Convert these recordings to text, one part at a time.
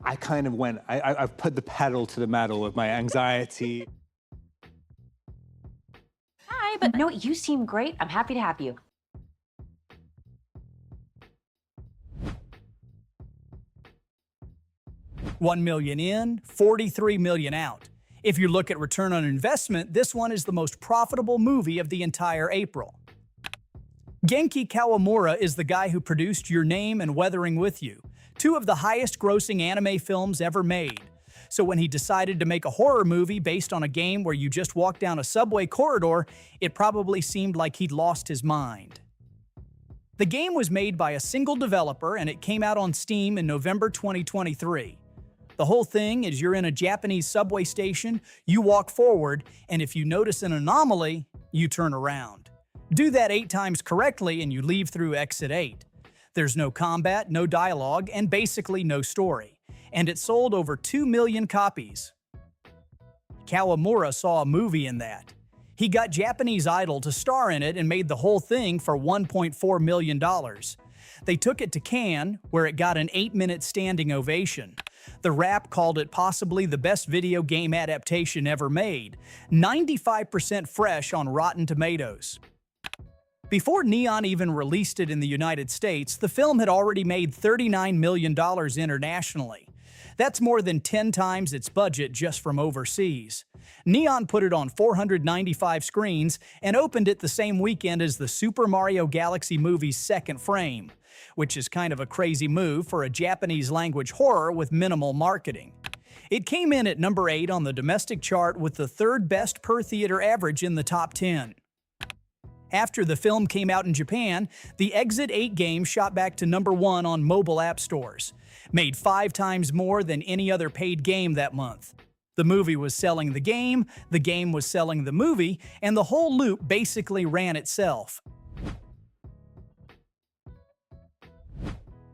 I kind of went, I've put the pedal to the metal with my anxiety. Hi, but no, you seem great. I'm happy to have you. $1 million in, $43 million out. If you look at return on investment, this one is the most profitable movie of the entire April. Genki Kawamura is the guy who produced Your Name and Weathering With You, two of the highest-grossing anime films ever made. So when he decided to make a horror movie based on a game where you just walk down a subway corridor, it probably seemed like he'd lost his mind. The game was made by a single developer and it came out on Steam in November 2023. The whole thing is you're in a Japanese subway station, you walk forward, and if you notice an anomaly, you turn around. Do that 8 times correctly and you leave through exit 8. There's no combat, no dialogue, and basically no story. And it sold over 2 million copies. Kawamura saw a movie in that. He got Japanese Idol to star in it and made the whole thing for $1.4 million. They took it to Cannes, where it got an 8-minute standing ovation. The Wrap called it possibly the best video game adaptation ever made, 95% fresh on Rotten Tomatoes. Before Neon even released it in the United States, the film had already made $39 million internationally. That's more than 10 times its budget just from overseas. Neon put it on 495 screens and opened it the same weekend as the Super Mario Galaxy movie's second frame, which is kind of a crazy move for a Japanese-language horror with minimal marketing. It came in at number 8 on the domestic chart with the 3rd best per-theater average in the top 10. After the film came out in Japan, the Exit 8 game shot back to number 1 on mobile app stores, made 5 times more than any other paid game that month. The movie was selling the game was selling the movie, and the whole loop basically ran itself.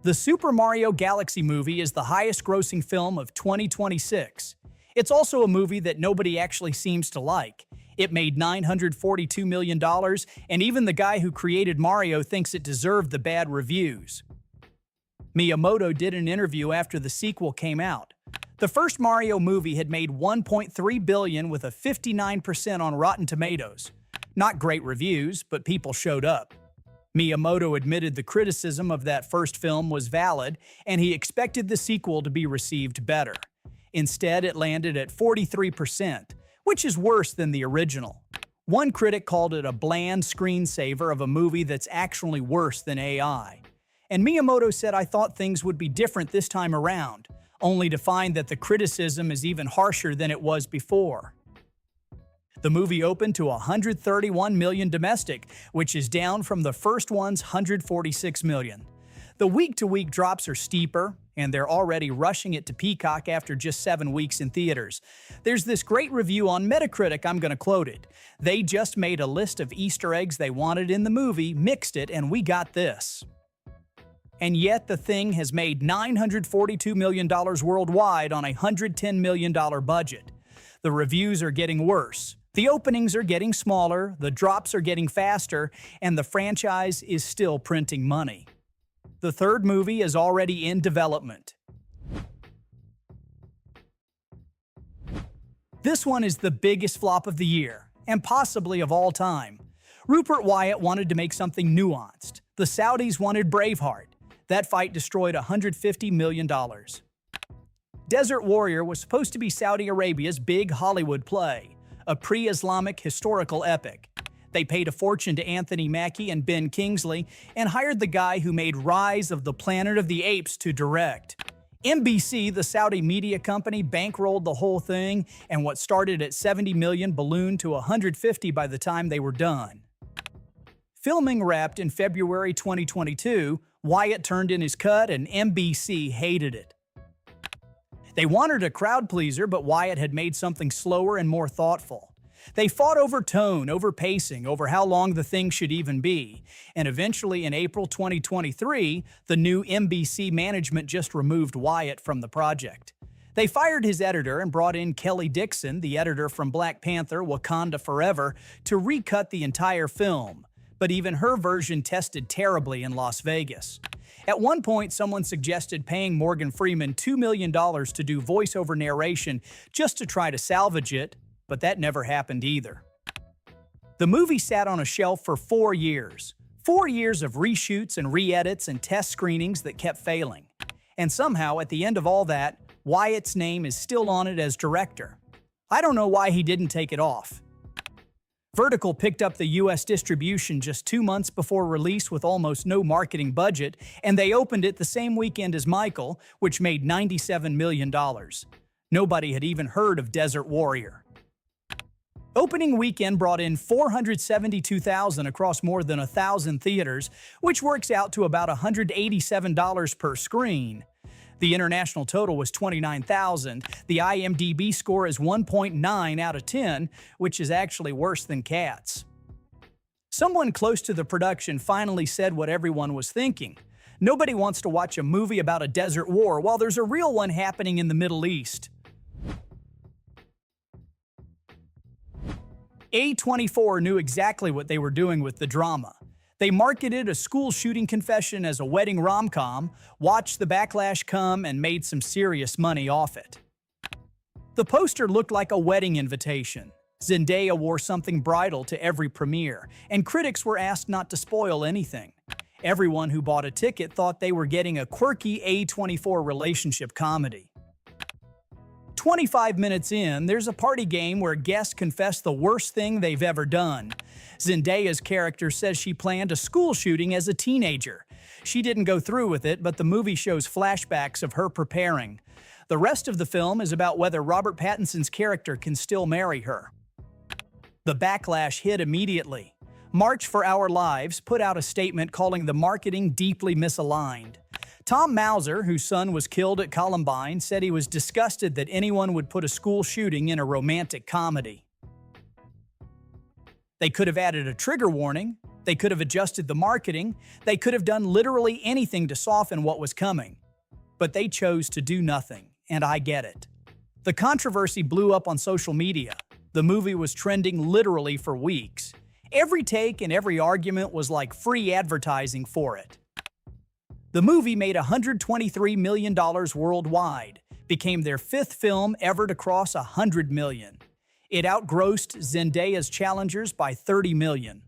The Super Mario Galaxy movie is the highest-grossing film of 2026. It's also a movie that nobody actually seems to like. It made $942 million, and even the guy who created Mario thinks it deserved the bad reviews. Miyamoto did an interview after the sequel came out. The first Mario movie had made $1.3 billion with a 59% on Rotten Tomatoes. Not great reviews, but people showed up. Miyamoto admitted the criticism of that first film was valid, and he expected the sequel to be received better. Instead, it landed at 43%, which is worse than the original. One critic called it a bland screensaver of a movie that's actually worse than AI. And Miyamoto said, "I thought things would be different this time around," only to find that the criticism is even harsher than it was before. The movie opened to $131 million domestic, which is down from the first one's $146 million. The week-to-week drops are steeper, and they're already rushing it to Peacock after just 7 weeks in theaters. There's this great review on Metacritic, I'm gonna quote it. "They just made a list of Easter eggs they wanted in the movie, mixed it, and we got this." And yet the thing has made $942 million worldwide on a $110 million budget. The reviews are getting worse. The openings are getting smaller, the drops are getting faster, and the franchise is still printing money. The third movie is already in development. This one is the biggest flop of the year, and possibly of all time. Rupert Wyatt wanted to make something nuanced. The Saudis wanted Braveheart. That fight destroyed $150 million. Desert Warrior was supposed to be Saudi Arabia's big Hollywood play, a pre-Islamic historical epic. They paid a fortune to Anthony Mackie and Ben Kingsley and hired the guy who made Rise of the Planet of the Apes to direct. NBC, the Saudi media company, bankrolled the whole thing, and what started at $70 million ballooned to $150 by the time they were done. Filming wrapped in February 2022, Wyatt turned in his cut and NBC hated it. They wanted a crowd pleaser, but Wyatt had made something slower and more thoughtful. They fought over tone, over pacing, over how long the thing should even be, and eventually in April 2023, the new NBC management just removed Wyatt from the project. They fired his editor and brought in Kelly Dixon, the editor from Black Panther: Wakanda Forever, to recut the entire film, but even her version tested terribly in Las Vegas. At one point, someone suggested paying Morgan Freeman $2 million to do voiceover narration just to try to salvage it, but that never happened either. The movie sat on a shelf for 4 years. 4 years of reshoots and re-edits and test screenings that kept failing. And somehow, at the end of all that, Wyatt's name is still on it as director. I don't know why he didn't take it off. Vertical picked up the US distribution just 2 months before release with almost no marketing budget, and they opened it the same weekend as Michael, which made $97 million. Nobody had even heard of Desert Warrior. Opening weekend brought in $472,000 across more than 1,000 theaters, which works out to about $187 per screen. The international total was $29,000. The IMDb score is 1.9 out of 10, which is actually worse than Cats. Someone close to the production finally said what everyone was thinking. Nobody wants to watch a movie about a desert war while there's a real one happening in the Middle East. A24 knew exactly what they were doing with the drama. They marketed a school shooting confession as a wedding rom-com, watched the backlash come, and made some serious money off it. The poster looked like a wedding invitation. Zendaya wore something bridal to every premiere, and critics were asked not to spoil anything. Everyone who bought a ticket thought they were getting a quirky A24 relationship comedy. 25 minutes in, there's a party game where guests confess the worst thing they've ever done. Zendaya's character says she planned a school shooting as a teenager. She didn't go through with it, but the movie shows flashbacks of her preparing. The rest of the film is about whether Robert Pattinson's character can still marry her. The backlash hit immediately. March for Our Lives put out a statement calling the marketing deeply misaligned. Tom Mauser, whose son was killed at Columbine, said he was disgusted that anyone would put a school shooting in a romantic comedy. They could have added a trigger warning, they could have adjusted the marketing, they could have done literally anything to soften what was coming. But they chose to do nothing, and I get it. The controversy blew up on social media. The movie was trending literally for weeks. Every take and every argument was like free advertising for it. The movie made $123 million worldwide, became their 5th film ever to cross $100 million. It outgrossed Zendaya's challengers by $30 million.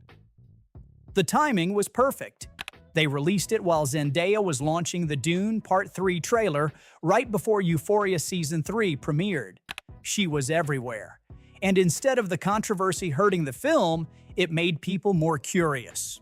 The timing was perfect. They released it while Zendaya was launching the Dune Part 3 trailer right before Euphoria Season 3 premiered. She was everywhere. And instead of the controversy hurting the film, it made people more curious.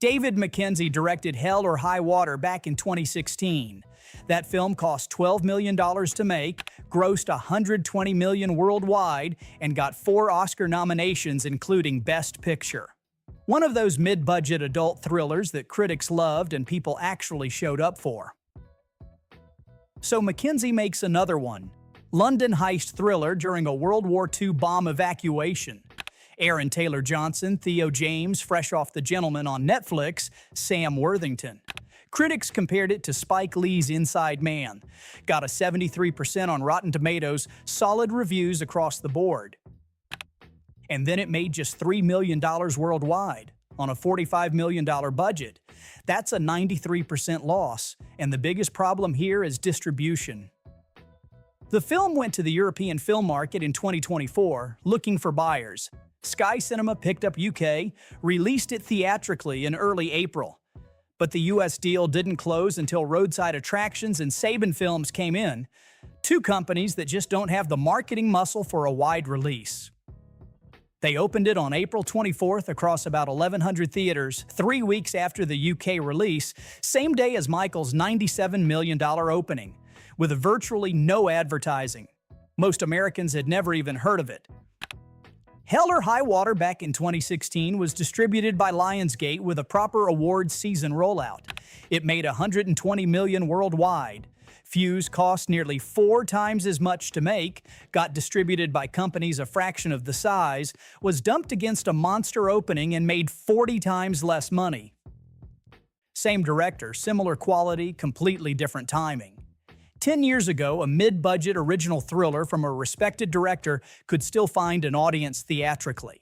David Mackenzie directed Hell or High Water back in 2016. That film cost $12 million to make, grossed $120 million worldwide, and got 4 Oscar nominations, including Best Picture. One of those mid-budget adult thrillers that critics loved and people actually showed up for. So Mackenzie makes another one, London heist thriller during a World War II bomb evacuation. Aaron Taylor Johnson, Theo James, fresh off The Gentleman on Netflix, Sam Worthington. Critics compared it to Spike Lee's Inside Man. Got a 73% on Rotten Tomatoes, solid reviews across the board. And then it made just $3 million worldwide, on a $45 million budget. That's a 93% loss, and the biggest problem here is distribution. The film went to the European film market in 2024, looking for buyers. Sky Cinema picked up UK, released it theatrically in early April. But the US deal didn't close until Roadside Attractions and Saban Films came in, 2 companies that just don't have the marketing muscle for a wide release. They opened it on April 24th across about 1,100 theaters, 3 weeks after the UK release, same day as Michael's $97 million opening, with virtually no advertising. Most Americans had never even heard of it. Hell or High Water back in 2016 was distributed by Lionsgate with a proper awards season rollout. It made $120 million worldwide. Fuze cost nearly 4 times as much to make, got distributed by companies a fraction of the size, was dumped against a monster opening and made 40 times less money. Same director, similar quality, completely different timing. 10 years ago, a mid-budget original thriller from a respected director could still find an audience theatrically.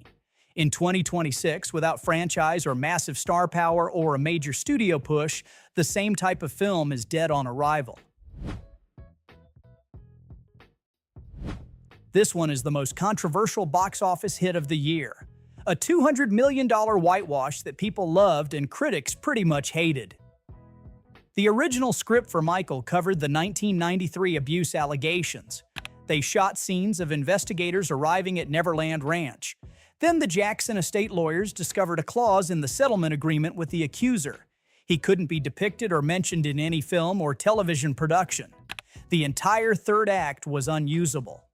In 2026, without franchise or massive star power or a major studio push, the same type of film is dead on arrival. This one is the most controversial box office hit of the year. A $200 million whitewash that people loved and critics pretty much hated. The original script for Michael covered the 1993 abuse allegations. They shot scenes of investigators arriving at Neverland Ranch. Then the Jackson estate lawyers discovered a clause in the settlement agreement with the accuser. He couldn't be depicted or mentioned in any film or television production. The entire third act was unusable.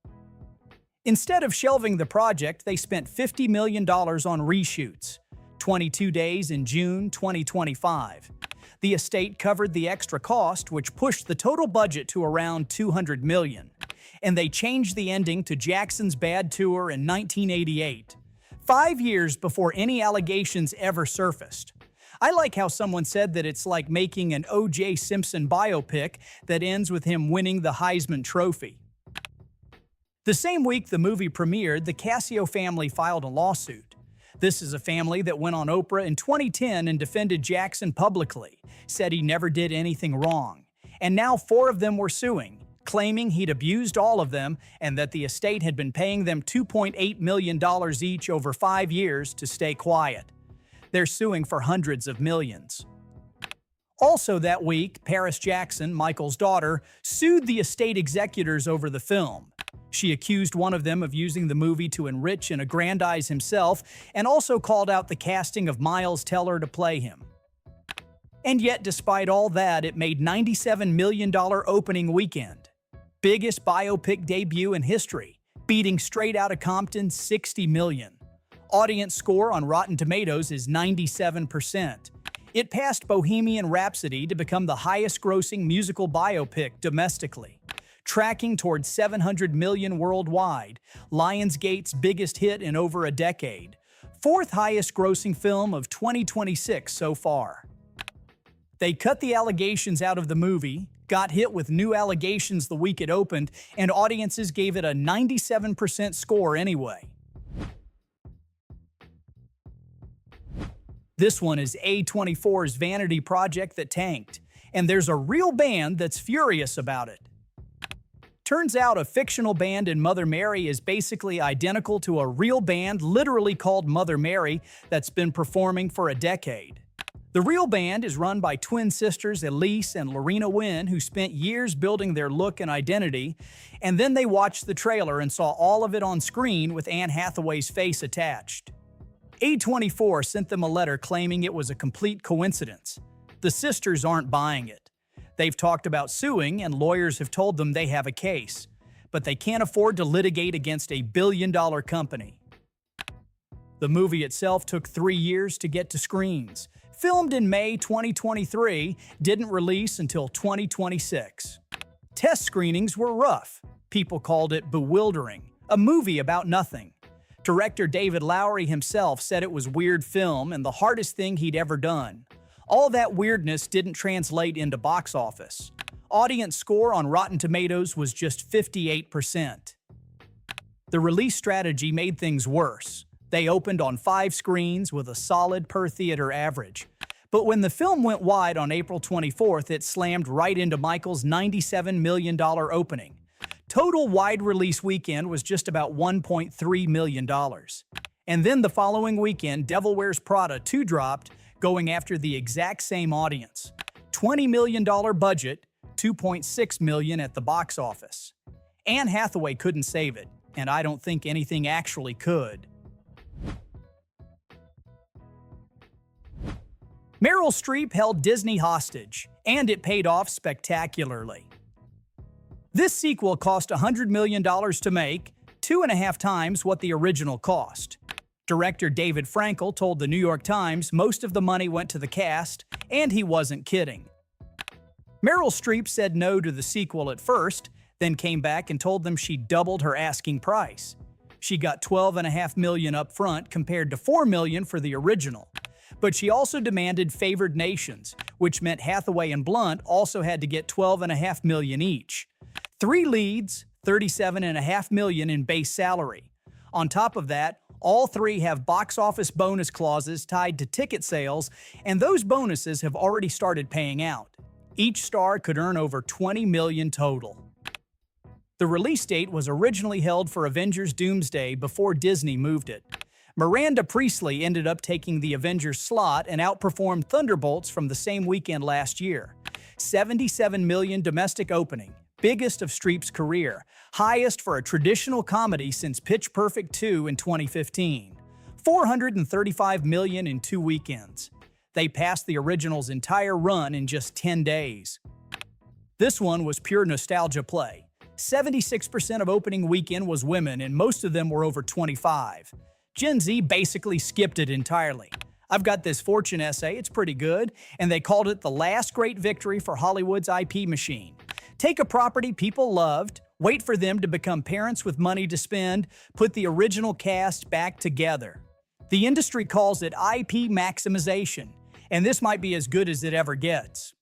Instead of shelving the project, they spent $50 million on reshoots. 22 days in June 2025. The estate covered the extra cost, which pushed the total budget to around $200 million. And they changed the ending to Jackson's bad tour in 1988, 5 years before any allegations ever surfaced. I like how someone said that it's like making an O.J. Simpson biopic that ends with him winning the Heisman Trophy. The same week the movie premiered, the Cascio family filed a lawsuit. This is a family that went on Oprah in 2010 and defended Jackson publicly, said he never did anything wrong. And now 4 of them were suing, claiming he'd abused all of them and that the estate had been paying them $2.8 million each over 5 years to stay quiet. They're suing for hundreds of millions. Also that week, Paris Jackson, Michael's daughter, sued the estate executors over the film. She accused one of them of using the movie to enrich and aggrandize himself and also called out the casting of Miles Teller to play him. And yet, despite all that, it made $97 million opening weekend. Biggest biopic debut in history, beating Straight Outta Compton's $60 million. Audience score on Rotten Tomatoes is 97%. It passed Bohemian Rhapsody to become the highest-grossing musical biopic domestically. Tracking towards $700 million worldwide, Lionsgate's biggest hit in over a decade. 4th highest-grossing film of 2026 so far. They cut the allegations out of the movie, got hit with new allegations the week it opened, and audiences gave it a 97% score anyway. This one is A24's vanity project that tanked, and there's a real band that's furious about it. Turns out a fictional band in Mother Mary is basically identical to a real band literally called Mother Mary that's been performing for a decade. The real band is run by twin sisters Elise and Lorena Wynn, who spent years building their look and identity, and then they watched the trailer and saw all of it on screen with Anne Hathaway's face attached. A24 sent them a letter claiming it was a complete coincidence. The sisters aren't buying it. They've talked about suing, and lawyers have told them they have a case, but they can't afford to litigate against a billion-dollar company. The movie itself took 3 years to get to screens. Filmed in May 2023, didn't release until 2026. Test screenings were rough. People called it bewildering, a movie about nothing. Director David Lowery himself said it was weird film and the hardest thing he'd ever done. All that weirdness didn't translate into box office. Audience score on Rotten Tomatoes was just 58%. The release strategy made things worse. They opened on 5 screens with a solid per-theater average. But when the film went wide on April 24th, it slammed right into Michael's $97 million opening. Total wide release weekend was just about $1.3 million. And then the following weekend, Devil Wears Prada 2 dropped, going after the exact same audience. $20 million budget, $2.6 million at the box office. Anne Hathaway couldn't save it, and I don't think anything actually could. Meryl Streep held Disney hostage, and it paid off spectacularly. This sequel cost $100 million to make, 2.5 times what the original cost. Director David Frankel told the New York Times most of the money went to the cast, and he wasn't kidding. Meryl Streep said no to the sequel at first, then came back and told them she doubled her asking price. She got $12.5 million up front compared to $4 million for the original. But she also demanded favored nations, which meant Hathaway and Blunt also had to get $12.5 million each. 3 leads, $37.5 million in base salary. On top of that, All three have box office bonus clauses tied to ticket sales, and those bonuses have already started paying out. Each star could earn over $20 million total. The release date was originally held for Avengers Doomsday before Disney moved it. Miranda Priestly ended up taking the Avengers slot and outperformed Thunderbolts from the same weekend last year. $77 million domestic opening, biggest of Streep's career, highest for a traditional comedy since Pitch Perfect 2 in 2015. $435 million in 2 weekends. They passed the original's entire run in just 10 days. This one was pure nostalgia play. 76% of opening weekend was women, and most of them were over 25. Gen Z basically skipped it entirely. I've got this Fortune essay, it's pretty good, and they called it the last great victory for Hollywood's IP machine. Take a property people loved, wait for them to become parents with money to spend, put the original cast back together. The industry calls it IP maximization, and this might be as good as it ever gets.